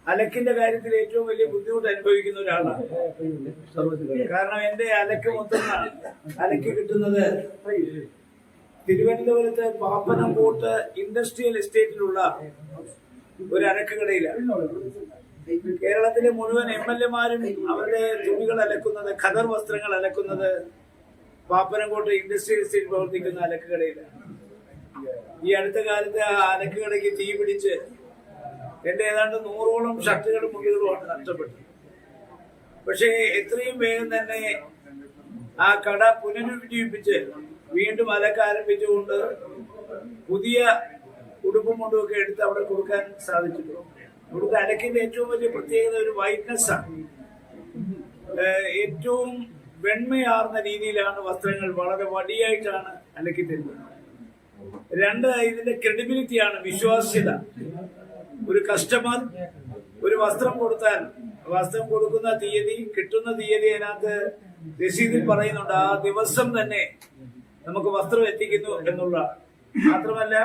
അലക്കിന്റെ കാര്യത്തിൽ ഏറ്റവും വലിയ ബുദ്ധിമുട്ട് അനുഭവിക്കുന്ന ഒരാളാണ്. കാരണം എന്റെ അലക്ക് മൊത്തം അലക്കി കിട്ടുന്നത് തിരുവനന്തപുരത്ത് പാപ്പനംകോട്ട് ഇൻഡസ്ട്രിയൽ എസ്റ്റേറ്റിലുള്ള ഒരു അലക്ക് കടയിലാണ്. കേരളത്തിലെ മുഴുവൻ MLA-മാരും അവരുടെ തുണികൾ അലക്കുന്നത്, ഖദർ വസ്ത്രങ്ങൾ അലക്കുന്നത് പാപ്പനംകോട്ട് ഇൻഡസ്ട്രിയൽ എസ്റ്റേറ്റ് പ്രവർത്തിക്കുന്ന അലക്ക് കടയിലാണ്. ഈ അടുത്ത കാലത്ത് ആ അലക്ക് കടയ്ക്ക് തീ പിടിച്ച് എന്റെ ഏതാണ്ട് 100ഓളം ഷർട്ടുകളും മുണ്ടുകളുമാണ് നഷ്ടപ്പെട്ടത്. പക്ഷേ എത്രയും വേഗം തന്നെ ആ കട പുനരുജ്ജീവിപ്പിച്ച് വീണ്ടും അലക്ക് ആരംഭിച്ചുകൊണ്ട് പുതിയ ഉടുപ്പും മുണ്ടുമൊക്കെ എടുത്ത് അവിടെ കൊടുക്കാൻ സാധിച്ചിട്ടുണ്ട്. ഇവിടുത്തെ അലക്കിന്റെ ഏറ്റവും വലിയ പ്രത്യേകത ഒരു വൈറ്റ്നസ് ആണ്. ഏറ്റവും വെണ്മയാർന്ന രീതിയിലാണ് വസ്ത്രങ്ങൾ വളരെ വടിയായിട്ടാണ് അലക്കി തരുന്നത്. രണ്ട്, ഇതിന്റെ ക്രെഡിബിലിറ്റിയാണ്, വിശ്വാസ്യത. ഒരു കസ്റ്റമർ ഒരു വസ്ത്രം കൊടുത്താൽ വസ്ത്രം കൊടുക്കുന്ന തീയതി, കിട്ടുന്ന തീയതി അതിനകത്ത് രസീതിൽ പറയുന്നുണ്ട്. ആ ദിവസം തന്നെ നമുക്ക് വസ്ത്രം എത്തിക്കുന്നു എന്നുള്ള. മാത്രമല്ല